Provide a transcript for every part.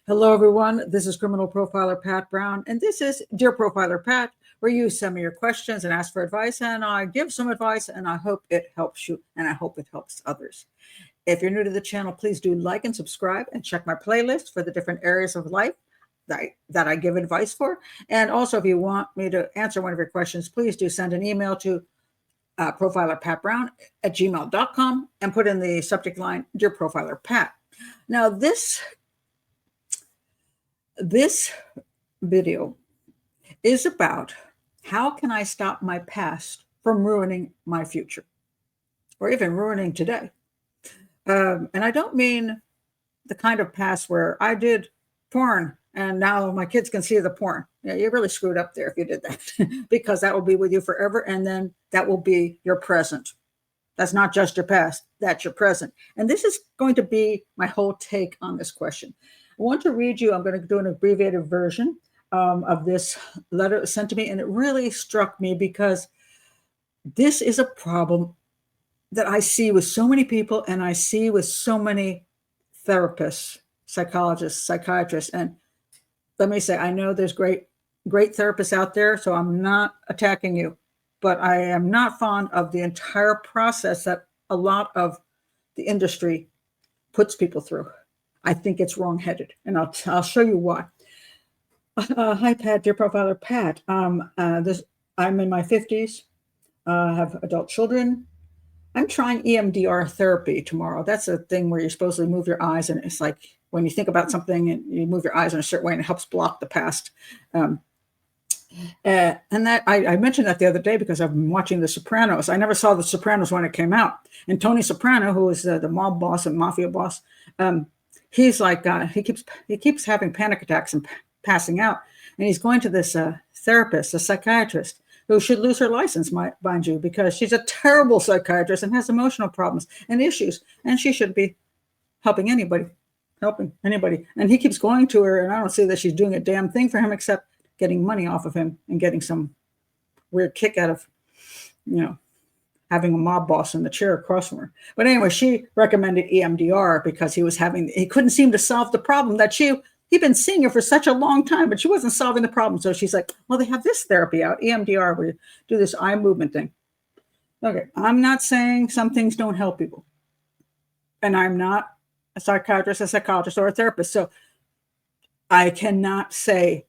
Hello, everyone. This is criminal profiler Pat Brown, and this is Dear Profiler Pat, where you send me your questions and ask for advice, and I give some advice, and I hope it helps you, and I hope it helps others. If you're new to the channel, please do like and subscribe, and check my playlist for the different areas of life that I give advice for. And also, if you want me to answer one of your questions, please do send an email to profilerpatbrown@gmail.com and put in the subject line, Dear Profiler Pat. Now, this video is about how can I stop my past from ruining my future or even ruining today. And I don't mean the kind of past where I did porn and now my kids can see the porn. Yeah, you really screwed up there if you did that because that will be with you forever. And then that will be your present. That's not just your past, that's your present. And this is going to be my whole take on this question. I want to read you, I'm going to do an abbreviated version of this letter sent to me. And it really struck me because this is a problem that I see with so many people and I see with so many therapists, psychologists, psychiatrists. And let me say, I know there's great therapists out there, so I'm not attacking you, but I am not fond of the entire process that a lot of the industry puts people through. I think it's wrong-headed, and I'll show you why. Hi, Pat, Dear Profiler Pat. I'm in my 50s. I have adult children. I'm trying EMDR therapy tomorrow. That's a thing where you're supposed to move your eyes, and it's like when you think about something and you move your eyes in a certain way, and it helps block the past. And that I mentioned that the other day because I've been watching The Sopranos. I never saw The Sopranos when it came out. And Tony Soprano, who is the mob boss and mafia boss, he's like he keeps having panic attacks and passing out. And he's going to this therapist, a psychiatrist, who should lose her license, mind you, because she's a terrible psychiatrist and has emotional problems and issues, and she shouldn't be helping anybody. And he keeps going to her, and I don't see that she's doing a damn thing for him except getting money off of him and getting some weird kick out of, having a mob boss in the chair across from her. But anyway, she recommended EMDR because he couldn't seem to solve the problem that he'd been seeing her for such a long time, but she wasn't solving the problem. So she's like, well, they have this therapy out, EMDR, where you do this eye movement thing. Okay, I'm not saying some things don't help people. And I'm not a psychiatrist, a psychologist, or a therapist. So I cannot say,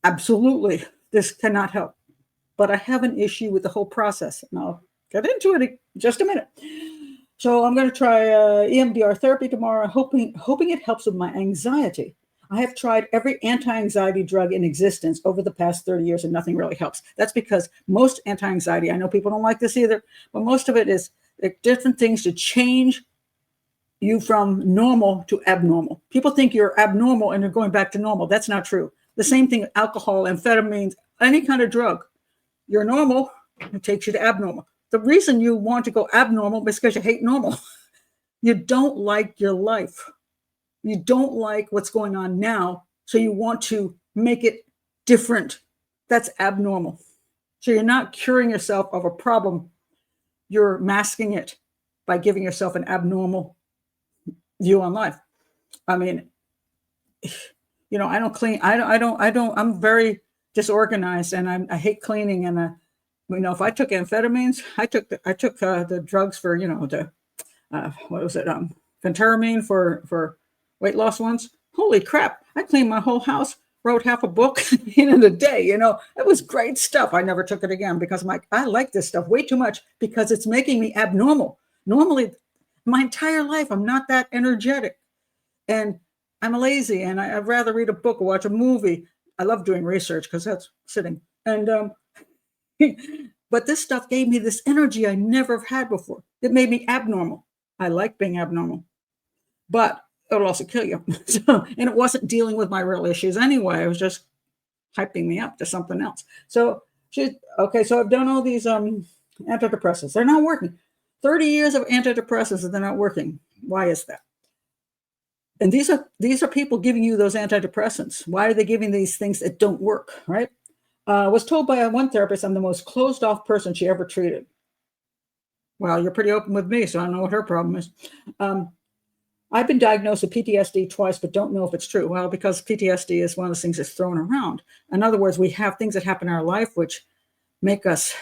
absolutely, this cannot help. But I have an issue with the whole process. And I'll get into it in just a minute. So I'm going to try EMDR therapy tomorrow, hoping it helps with my anxiety. I have tried every anti-anxiety drug in existence over the past 30 years, and nothing really helps. That's because most anti-anxiety, I know people don't like this either, but most of it is different things to change you from normal to abnormal. People think you're abnormal and you're going back to normal. That's not true. The same thing with alcohol, amphetamines, any kind of drug. You're normal, it takes you to abnormal. The reason you want to go abnormal is because you hate normal. You don't like your life. You don't like what's going on now, so you want to make it different. That's abnormal. So you're not curing yourself of a problem. You're masking it by giving yourself an abnormal view on life. I mean, I don't clean. I'm very disorganized, and I hate cleaning. And if I took amphetamines, I took the drugs for what was it? Phentermine for weight loss ones. Holy crap! I cleaned my whole house, wrote half a book in a day. It was great stuff. I never took it again because I like this stuff way too much because it's making me abnormal. Normally, my entire life, I'm not that energetic, and I'm lazy, and I'd rather read a book or watch a movie. I love doing research because that's sitting. And but this stuff gave me this energy I never had before. It made me abnormal. I like being abnormal, but it'll also kill you. And it wasn't dealing with my real issues anyway. It was just hyping me up to something else. So I've done all these antidepressants. They're not working. 30 years of antidepressants and they're not working. Why is that? And these are people giving you those antidepressants. Why are they giving these things that don't work, right? Was told by one therapist I'm the most closed off person she ever treated. Well, you're pretty open with me, so I don't know what her problem is. I've been diagnosed with PTSD twice, but don't know if it's true. Well, because PTSD is one of those things that's thrown around. In other words, we have things that happen in our life which make us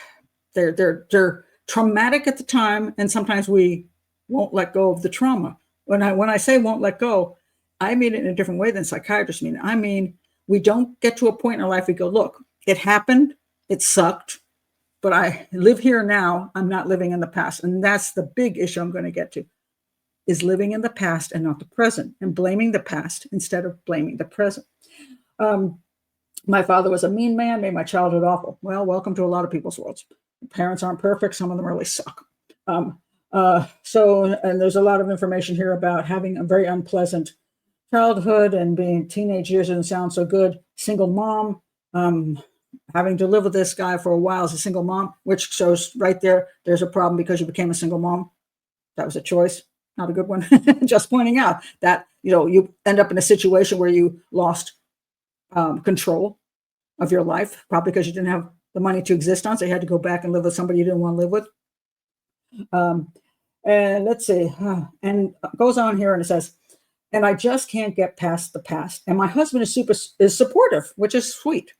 they're traumatic at the time, and sometimes we won't let go of the trauma. When I say won't let go, I mean it in a different way than psychiatrists mean. I mean we don't get to a point in our life we go, look, it happened, it sucked, but I live here now. I'm not living in the past, and that's the big issue I'm going to get to. Is living in the past and not the present, and blaming the past instead of blaming the present. Um, my father was a mean man, made my childhood awful. Well, welcome to a lot of people's worlds. Parents aren't perfect. Some of them really suck. And there's a lot of information here about having a very unpleasant childhood and being teenage years didn't sound so good. Single mom, having to live with this guy for a while as a single mom, which shows right there, there's a problem because you became a single mom. That was a choice, not a good one. Just pointing out that, you end up in a situation where you lost control of your life, probably because you didn't have the money to exist on. So you had to go back and live with somebody you didn't want to live with. And let's see, and it goes on here and it says, and I just can't get past the past. And my husband is supportive, which is sweet,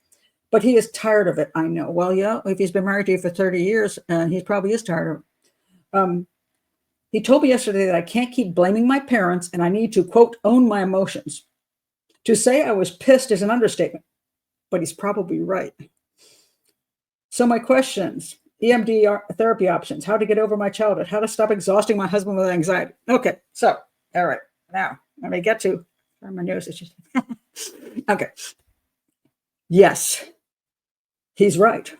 but he is tired of it. I know. Well, yeah, if he's been married to you for 30 years, he probably is tired of it. He told me yesterday that I can't keep blaming my parents and I need to, quote, own my emotions. To say I was pissed is an understatement, but he's probably right. So my questions, EMDR therapy options, how to get over my childhood, how to stop exhausting my husband with anxiety. Okay, so, all right, now let me get to, my nose is just, okay. Yes, he's right.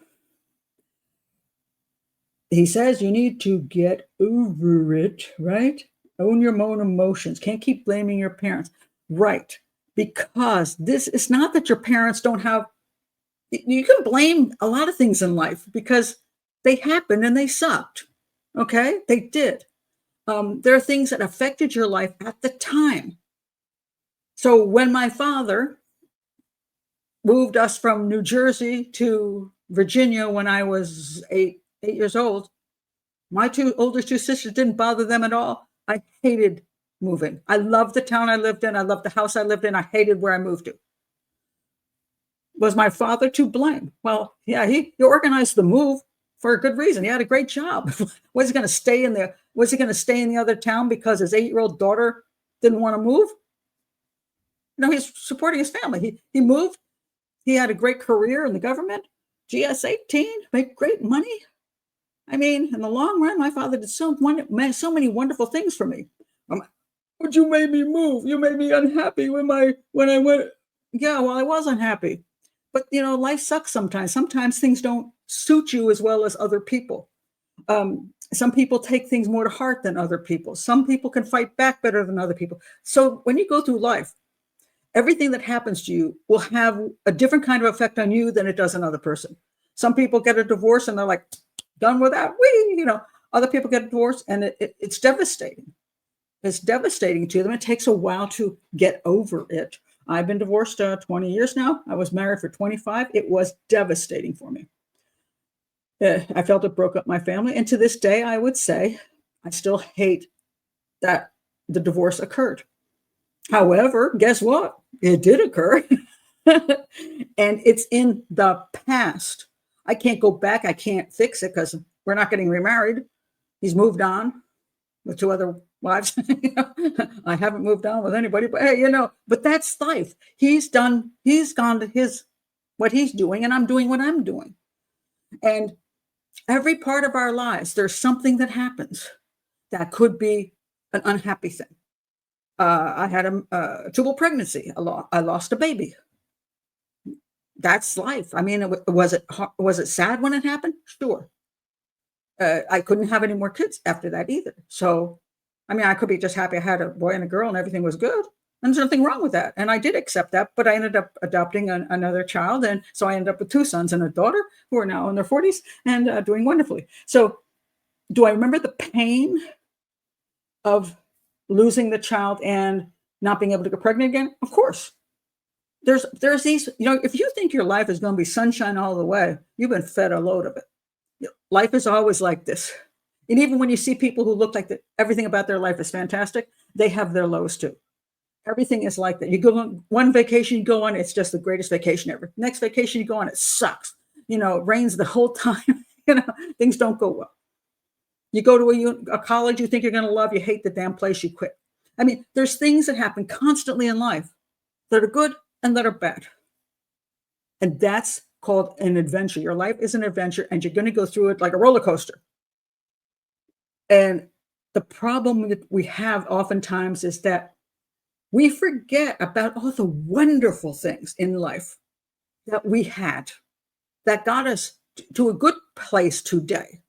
He says you need to get over it, right? Own your own emotions. Can't keep blaming your parents. Right. Because this is not that your parents don't have, you can blame a lot of things in life because they happened and they sucked. Okay? They did. There are things that affected your life at the time. So when my father moved us from New Jersey to Virginia when I was eight years old, my oldest two sisters didn't bother them at all. I hated moving. I loved the town I lived in. I loved the house I lived in. I hated where I moved to. Was my father to blame? Well, yeah, he organized the move for a good reason. He had a great job. Was he going to stay in there? Was he going to stay in the other town because his 8-year-old daughter didn't want to move? No, he's supporting his family. He moved. He had a great career in the government. GS-18, make great money. I mean, in the long run, my father did so many wonderful things for me. But you made me move. You made me unhappy when I went. Yeah, well, I was unhappy. But, life sucks sometimes. Sometimes things don't suit you as well as other people. Some people take things more to heart than other people. Some people can fight back better than other people. So when you go through life, everything that happens to you will have a different kind of effect on you than it does another person. Some people get a divorce and they're like, done with that. Other people get a divorce and it's devastating. It's devastating to them. It takes a while to get over it. I've been divorced 20 years now. I was married for 25. It was devastating for me. I felt it broke up my family. And to this day, I would say I still hate that the divorce occurred. However, guess what? It did occur. And it's in the past. I can't go back. I can't fix it because we're not getting remarried. He's moved on with 2 other wives. I haven't moved on with anybody, but hey, but that's life. He's gone to what he's doing, and I'm doing what I'm doing. And every part of our lives, there's something that happens that could be an unhappy thing. I had a tubal pregnancy. I lost a baby. That's life. I mean, was it sad when it happened? Sure. I couldn't have any more kids after that either. So, I mean, I could be just happy I had a boy and a girl and everything was good. And there's nothing wrong with that. And I did accept that, but I ended up adopting another child. And so I ended up with 2 sons and a daughter who are now in their 40s and doing wonderfully. So do I remember the pain of losing the child and not being able to get pregnant again? Of course. There's these, if you think your life is going to be sunshine all the way, you've been fed a load of it. Life is always like this. And even when you see people who look like everything about their life is fantastic, they have their lows too. Everything is like that. You go on one vacation, you go on, it's just the greatest vacation ever. Next vacation you go on, it sucks. It rains the whole time. Things don't go well. You go to a college you think you're going to love, you hate the damn place, you quit. I mean, there's things that happen constantly in life that are good and that are bad. And that's called an adventure. Your life is an adventure, and you're going to go through it like a roller coaster. And the problem that we have oftentimes is that we forget about all the wonderful things in life that we had that got us to a good place today.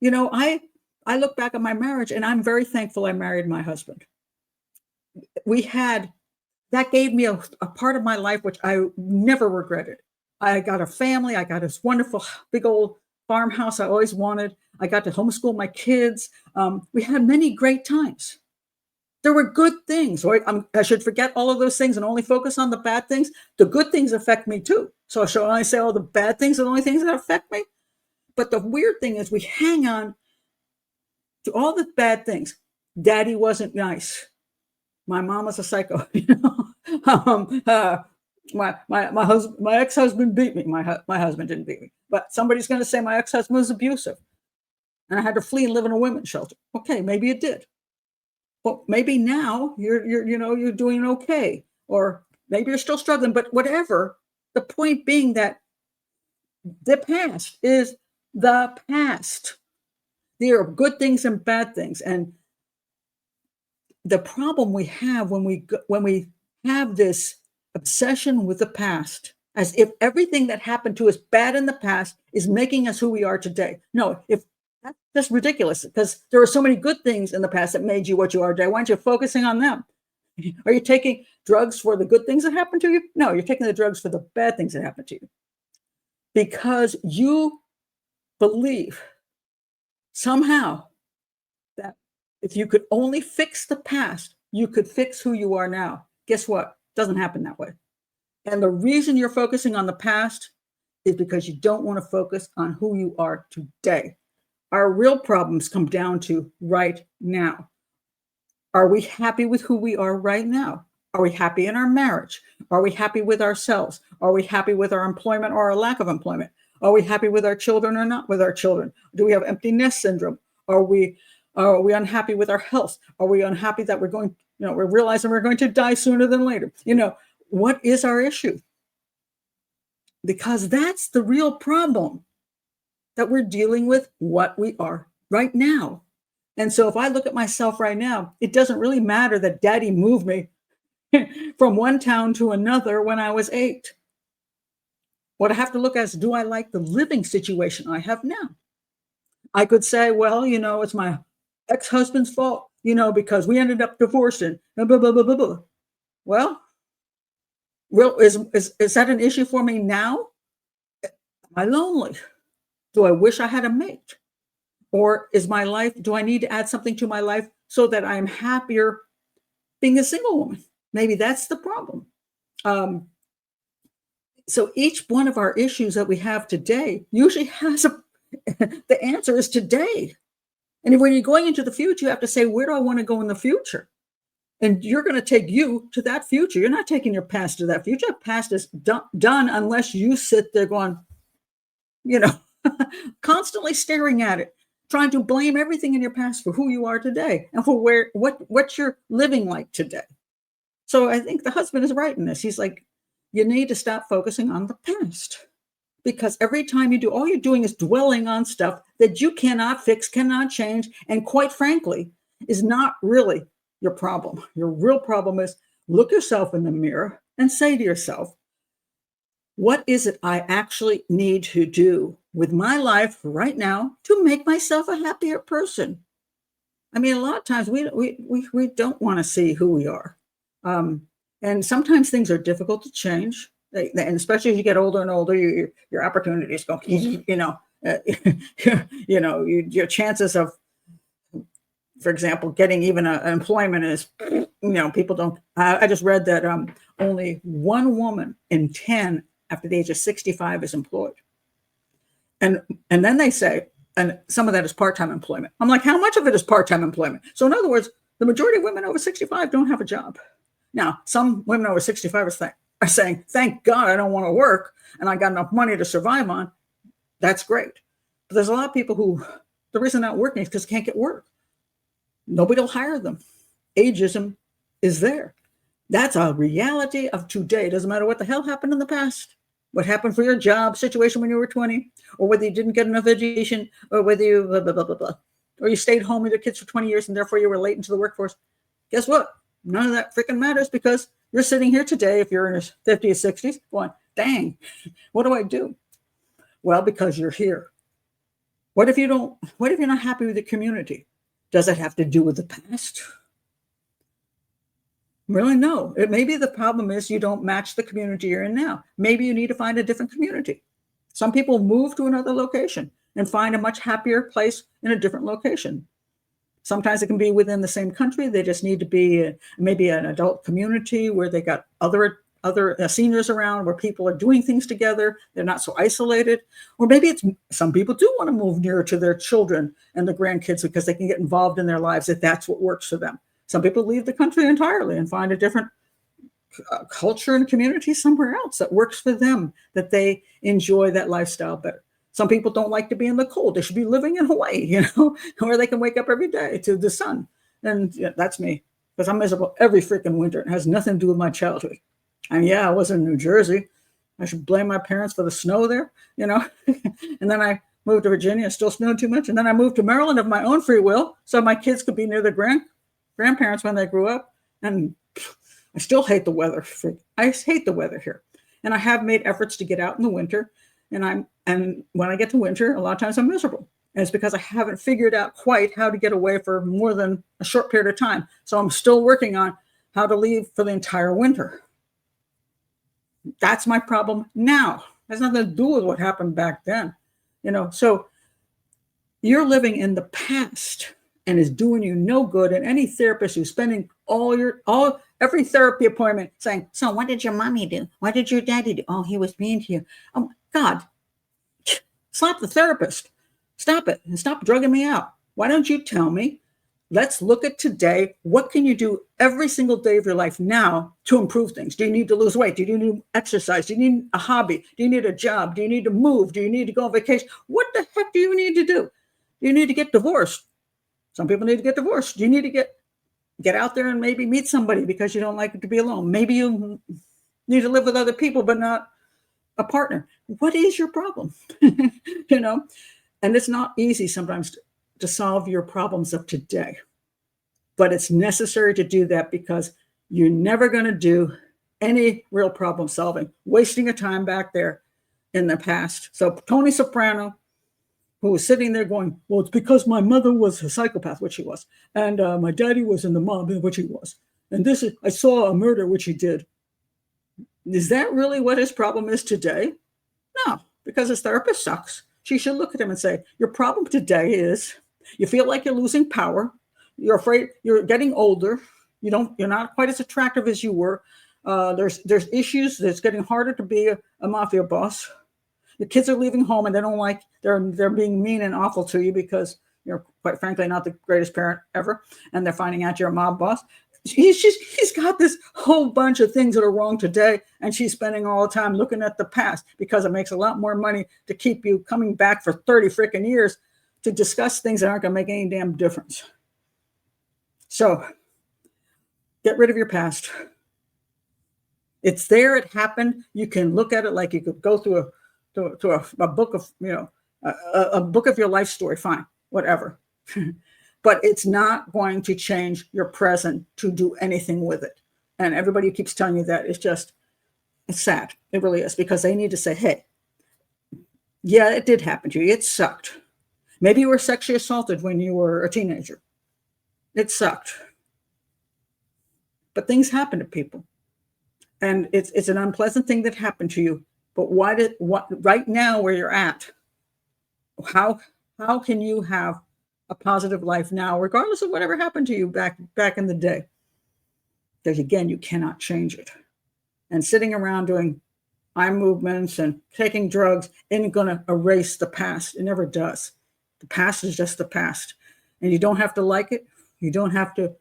I look back at my marriage, and I'm very thankful I married my husband. That gave me a part of my life which I never regretted. I got a family. I got this wonderful big old farmhouse I always wanted. I got to homeschool my kids. We had many great times. There were good things, right? I should forget all of those things and only focus on the bad things. The good things affect me too. So should I say all the bad things are the only things that affect me? But the weird thing is we hang on to all the bad things. Daddy wasn't nice. My mom was a psycho. My ex-husband beat me. My husband didn't beat me, but somebody's going to say my ex-husband was abusive, and I had to flee and live in a women's shelter. Okay, maybe it did. Well, maybe now you're doing okay, or maybe you're still struggling. But whatever. The point being that the past is the past. There are good things and bad things, and the problem we have when we have this obsession with the past, as if everything that happened to us bad in the past is making us who we are today. No, if that's just ridiculous, because there are so many good things in the past that made you what you are today. Why aren't you focusing on them? Are you taking drugs for the good things that happened to you? No, you're taking the drugs for the bad things that happened to you, because you believe somehow that if you could only fix the past, you could fix who you are now. Guess what? It doesn't happen that way. And the reason you're focusing on the past is because you don't want to focus on who you are today. Our real problems come down to right now. Are we happy with who we are right now? Are we happy in our marriage? Are we happy with ourselves? Are we happy with our employment or our lack of employment? Are we happy with our children or not with our children? Do we have empty nest syndrome? Are we unhappy with our health? Are we unhappy that we're realizing we're going to die sooner than later? What is our issue? Because that's the real problem, that we're dealing with what we are right now. And so if I look at myself right now, it doesn't really matter that daddy moved me from one town to another when I was 8. What I have to look at is, do I like the living situation I have now? I could say, well, it's my ex-husband's fault, because we ended up divorcing. Blah, blah, blah, blah, blah, blah. Well, is that an issue for me now? Am I lonely? Do I wish I had a mate? Or do I need to add something to my life so that I am happier being a single woman? Maybe that's the problem. So each one of our issues that we have today usually has the answer is today. And when you're going into the future, you have to say, where do I want to go in the future? And you're going to take you to that future. You're not taking your past to that future. Past is done unless you sit there going, constantly staring at it, trying to blame everything in your past for who you are today and for what you're living like today. So I think the husband is right in this. He's like, you need to stop focusing on the past, because every time you do, all you're doing is dwelling on stuff that you cannot fix, cannot change, and quite frankly, is not really your problem. Your real problem is, look yourself in the mirror and say to yourself, what is it I actually need to do with my life right now to make myself a happier person? I mean, a lot of times we don't want to see who we are. And sometimes things are difficult to change. And especially as you get older and older, your opportunities go, your chances of, for example, getting even an employment is, people don't. I just read that only 1 woman in 10 after the age of 65 is employed. And then they say, and some of that is part-time employment. I'm like, how much of it is part-time employment? So in other words, The majority of women over 65 don't have a job. Now, some women over 65 are saying, thank God I don't want to work and I got enough money to survive on. That's great. But there's a lot of people who, the reason they're not working is because they can't get work. Nobody will hire them. Ageism is there. That's a reality of today. It doesn't matter what the hell happened in the past, what happened for your job situation when you were 20, or whether you didn't get enough education, or whether you blah, blah, blah, blah, blah, or you stayed home with your kids for 20 years and therefore you were late into the workforce. Guess what? None of that freaking matters, because you're sitting here today, if you're in your 50s, 60s, going, dang, what do I do? Well, because you're here. What if you're not happy with the community? Does it have to do with the past? Really, no. Maybe the problem is you don't match the community you're in now. Maybe you need to find a different community. Some people move to another location and find a much happier place in a different location. Sometimes it can be within the same country. They just need to be maybe an adult community where they got other seniors around, where people are doing things together. They're not so isolated. Or maybe it's some people do want to move nearer to their children and the grandkids because they can get involved in their lives if that's what works for them. Some people leave the country entirely and find a different culture and community somewhere else that works for them, that they enjoy that lifestyle better. Some people don't like to be in the cold. They should be living in Hawaii, where they can wake up every day to the sun. And that's me, because I'm miserable every freaking winter. It has nothing to do with my childhood. And yeah, I was in New Jersey. I should blame my parents for the snow there, And then I moved to Virginia. It still snowed too much. And then I moved to Maryland of my own free will, so my kids could be near their grandparents when they grew up. And I still hate the weather. I hate the weather here. And I have made efforts to get out in the winter. And when I get to winter, a lot of times I'm miserable. And it's because I haven't figured out quite how to get away for more than a short period of time. So I'm still working on how to leave for the entire winter. That's my problem now. It has nothing to do with what happened back then. So you're living in the past and is doing you no good. And any therapist who's spending every therapy appointment saying, so what did your mommy do? What did your daddy do? Oh, he was mean to you. Oh my God, slap the therapist. Stop it and stop drugging me out. Why don't you tell me, let's look at today. What can you do every single day of your life now to improve things? Do you need to lose weight? Do you need to exercise? Do you need a hobby? Do you need a job? Do you need to move? Do you need to go on vacation? What the heck do you need to do? Do you need to get divorced? Some people need to get divorced. Do you need to get out there and maybe meet somebody because you don't like to be alone? Maybe you need to live with other people, but not a partner. What is your problem? And it's not easy sometimes to solve your problems of today, but it's necessary to do that, because you're never going to do any real problem solving, wasting your time back there in the past. So Tony Soprano, who was sitting there going, well, it's because my mother was a psychopath, which he was, and my daddy was in the mob, which he was, and I saw a murder, which he did. Is that really what his problem is today? No, because his therapist sucks. She should look at him and say, your problem today is you feel like you're losing power. You're afraid you're getting older. You're not quite as attractive as you were. There's issues. It's getting harder to be a mafia boss. Your kids are leaving home and they're being mean and awful to you because you're, quite frankly, not the greatest parent ever. And they're finding out you're a mob boss. He's got this whole bunch of things that are wrong today, and she's spending all the time looking at the past, because it makes a lot more money to keep you coming back for 30 freaking years to discuss things that aren't going to make any damn difference. So get rid of your past. It's there. It happened. You can look at it like you could go through a book of a book of your life story. Fine, whatever. But it's not going to change your present to do anything with it. And everybody who keeps telling you that is it's sad. It really is, because they need to say, hey, yeah, it did happen to you. It sucked. Maybe you were sexually assaulted when you were a teenager. It sucked. But things happen to people. And it's an unpleasant thing that happened to you. But right now where you're at, how can you have a positive life now, regardless of whatever happened to you back in the day? Because again, you cannot change it. And sitting around doing eye movements and taking drugs isn't going to erase the past. It never does. The past is just the past. And you don't have to like it. You don't have to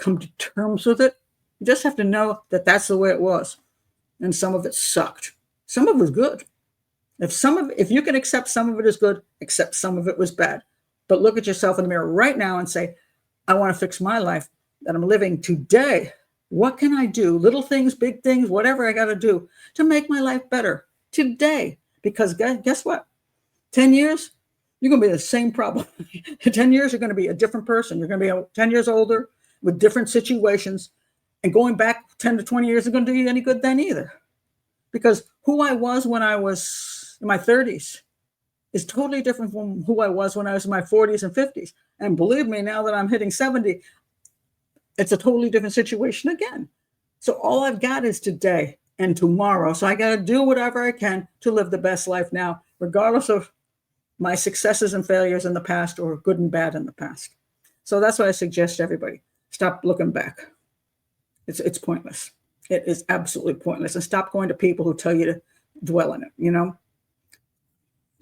come to terms with it. You just have to know that that's the way it was. And some of it sucked. Some of it was good. If you can accept some of it as good, accept some of it was bad. But look at yourself in the mirror right now and say, I want to fix my life that I'm living today. What can I do? Little things, big things, whatever I got to do to make my life better today. Because guess what? 10 years, you're going to be the same problem. In 10 years, you're going to be a different person. You're going to be 10 years older with different situations. And going back 10 to 20 years isn't going to do you any good then either. Because who I was when I was in my 30s is totally different from who I was when I was in my 40s and 50s. And believe me, now that I'm hitting 70, it's a totally different situation again. So all I've got is today and tomorrow. So I got to do whatever I can to live the best life now, regardless of my successes and failures in the past or good and bad in the past. So that's what I suggest to everybody. Stop looking back. It's pointless. It is absolutely pointless. And stop going to people who tell you to dwell in it,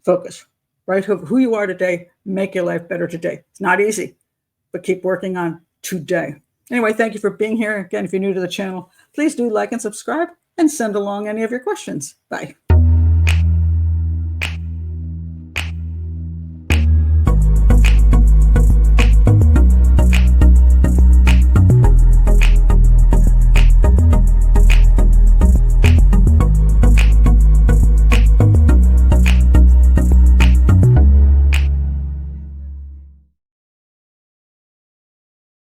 Focus, right? Who you are today, make your life better today. It's not easy, but keep working on today. Anyway, thank you for being here. Again, if you're new to the channel, please do like and subscribe and send along any of your questions. Bye.